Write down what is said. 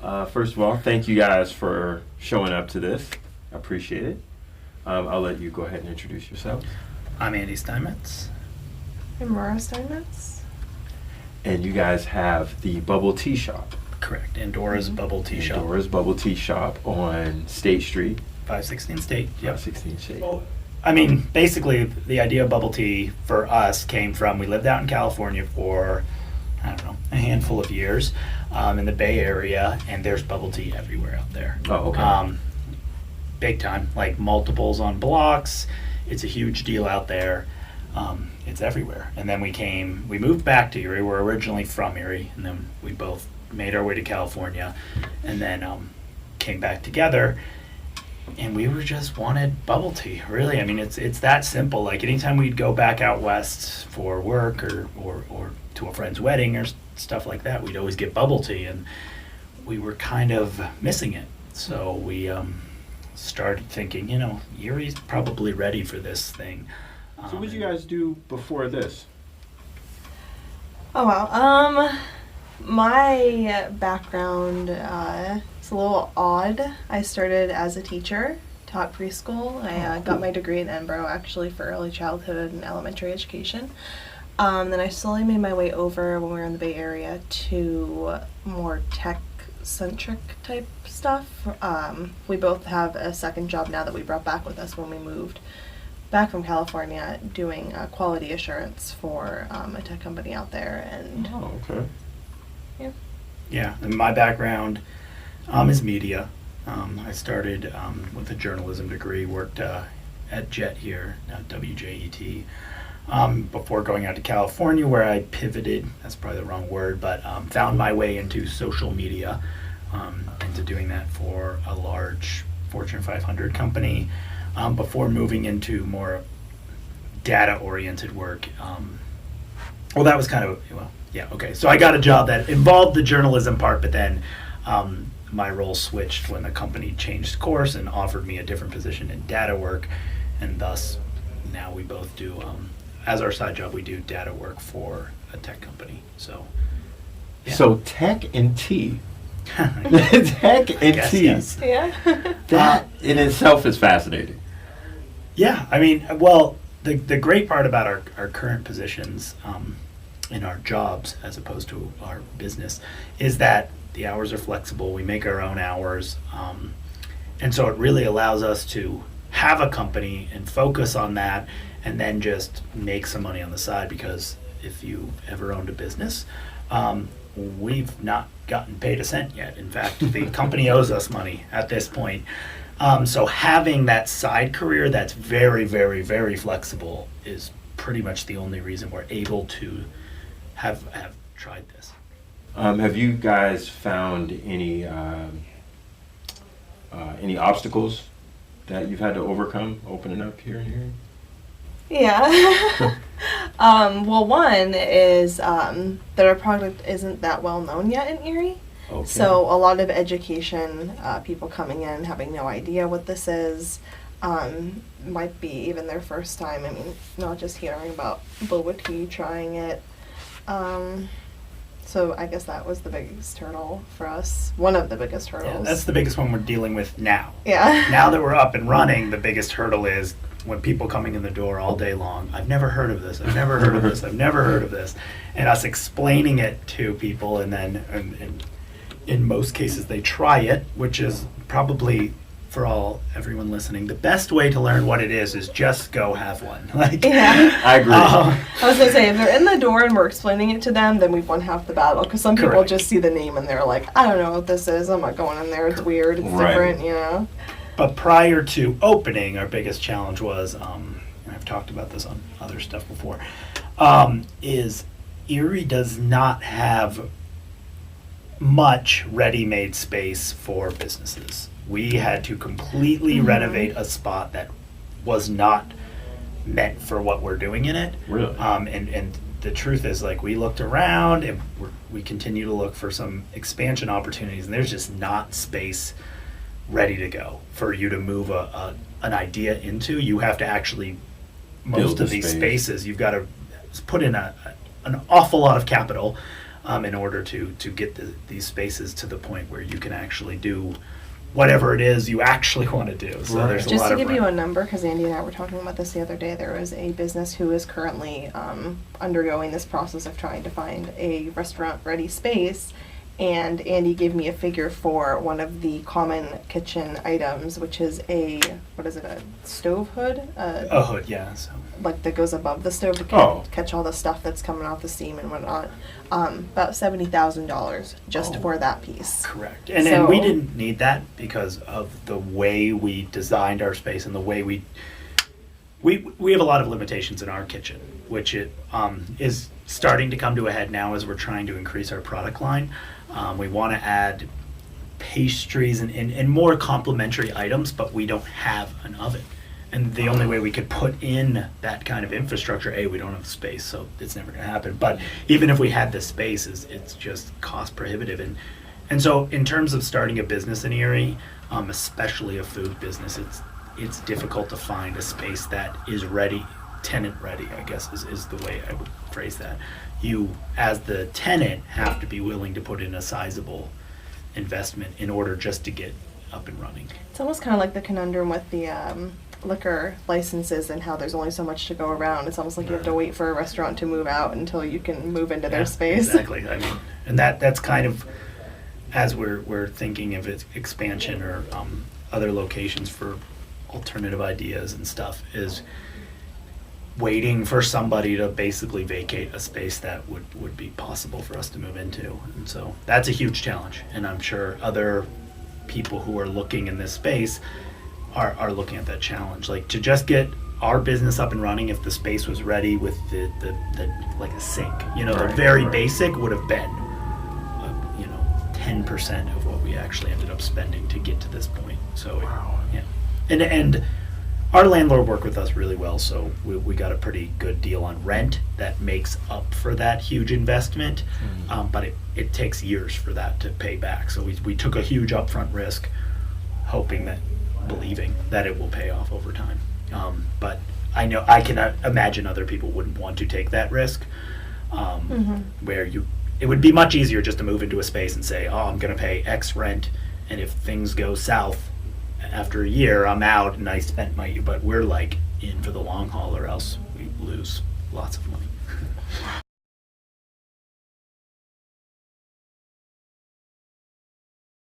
First of all, thank you guys for showing up to this. I appreciate it. I'll let you go ahead and introduce yourself. I'm Andy Steinmetz. I'm Rora Steinmetz. And you guys have the Bubble Tea Shop. Correct. Andoras Bubble Tea Shop. Andoras Bubble Tea Shop on State Street. 516 State. Yep. 516 State. Well, I mean, basically, the idea of bubble tea for us came from, we lived out in California for, I don't know, a handful of years in the Bay Area, and there's bubble tea everywhere out there. Oh, okay. Big time, like multiples on blocks. It's a huge deal out there. It's everywhere. And then we moved back to Erie. We're originally from Erie, and then we both made our way to California, and then came back together. And we just wanted bubble tea, really. I mean, it's that simple. Like anytime we'd go back out west for work or to a friend's wedding or stuff like that, we'd always get bubble tea, and we were kind of missing it. So we started thinking, Erie's probably ready for this thing. So what did you guys do before this? Oh, wow. My background is a little odd. I started as a teacher, taught preschool. I got my degree in Edinburgh, actually, for early childhood and elementary education. Then I slowly made my way over when we were in the Bay Area to more tech-centric type stuff. We both have a second job now that we brought back with us when we moved back from California, doing quality assurance for a tech company out there. And okay. Yeah, and my background is media. I started with a journalism degree, worked at Jet here, now WJET, before going out to California, where I pivoted, that's probably the wrong word, but found my way into social media, into doing that for a large Fortune 500 company, before moving into more data-oriented work. Well, that was kind of, yeah, okay. So I got a job that involved the journalism part, but then my role switched when the company changed course and offered me a different position in data work, and thus now we both do, as our side job, we do data work for a tech company. So, yeah. So tech and tea. Tech and tea. Yes. yeah. That in itself is fascinating. Yeah, I mean, well, the great part about our current positions in our jobs as opposed to our business is that the hours are flexible. We make our own hours. And so it really allows us to have a company and focus on that and then just make some money on the side, because if you ever owned a business, we've not gotten paid a cent yet. In fact, the company owes us money at this point. So having that side career that's very, very, very flexible is pretty much the only reason we're able to have tried this. Have you guys found any obstacles that you've had to overcome opening up here and here? Yeah. Well, one is that our product isn't that well known yet in Erie. Okay. So a lot of education, people coming in having no idea what this is, might be even their first time. I mean, not just hearing about boba tea, trying it. So I guess that was the biggest hurdle for us. One of the biggest hurdles. Yeah, that's the biggest one we're dealing with now. Yeah. Now that we're up and running, the biggest hurdle is when people coming in the door all day long, I've never heard of this, I've never heard of this, I've never heard of this. And us explaining it to people, and then and in most cases they try it, which is probably, for everyone listening, the best way to learn what it is just go have one. Yeah. I agree. I was going to say, if they're in the door and we're explaining it to them, then we've won half the battle. Because some people Correct. just see the name and they're like, I don't know what this is. I'm not going in there. It's weird. It's Right. different, But prior to opening, our biggest challenge was, and I've talked about this on other stuff before, is Erie does not have much ready-made space for businesses. We had to completely renovate a spot that was not meant for what we're doing in it. Really? And the truth is, like, we looked around and we continue to look for some expansion opportunities, and there's just not space ready to go for you to move an idea into. You have to actually, most Build of the these space. spaces, you've got to put in an awful lot of capital in order to get these spaces to the point where you can actually do whatever it is you actually want to do. So Right. there's a Just lot to of give you a number, because Andy and I were talking about this the other day, there was a business who is currently undergoing this process of trying to find a restaurant-ready space, and Andy gave me a figure for one of the common kitchen items, which is a stove hood? a hood, yeah. So Like that goes above the stove to catch all the stuff that's coming off the steam and whatnot. About $70,000 just for that piece. correct. And we So- didn't need that because of the way we designed our space and the way we have a lot of limitations in our kitchen, which it is starting to come to a head now as we're trying to increase our product line. We want to add pastries and more complementary items, but we don't have an oven. And the only way we could put in that kind of infrastructure, we don't have space, so it's never going to happen. But even if we had the space, it's just cost prohibitive. And so in terms of starting a business in Erie, especially a food business, it's difficult to find a space that is ready, tenant ready, I guess is the way I would phrase that. You, as the tenant, have to be willing to put in a sizable investment in order just to get up and running. It's almost kind of like the conundrum with the liquor licenses and how there's only so much to go around. It's almost like you have to wait for a restaurant to move out until you can move into their space. Exactly. I mean, and that's kind of, as we're thinking of its expansion or other locations for alternative ideas and stuff, is waiting for somebody to basically vacate a space that would be possible for us to move into. And so that's a huge challenge. And I'm sure other people who are looking in this space are looking at that challenge. Like, to just get our business up and running, if the space was ready with the like a sink, the Right, very right. basic would have been 10% of what we actually ended up spending to get to this point. So Wow. yeah, and our landlord worked with us really well, so we got a pretty good deal on rent that makes up for that huge investment. But it takes years for that to pay back. So we took a huge upfront risk, believing that it will pay off over time. But I can imagine other people wouldn't want to take that risk, where it would be much easier just to move into a space and say, I'm going to pay X rent, and if things go south after a year, I'm out and I spent my. But we're like in for the long haul, or else we lose lots of money.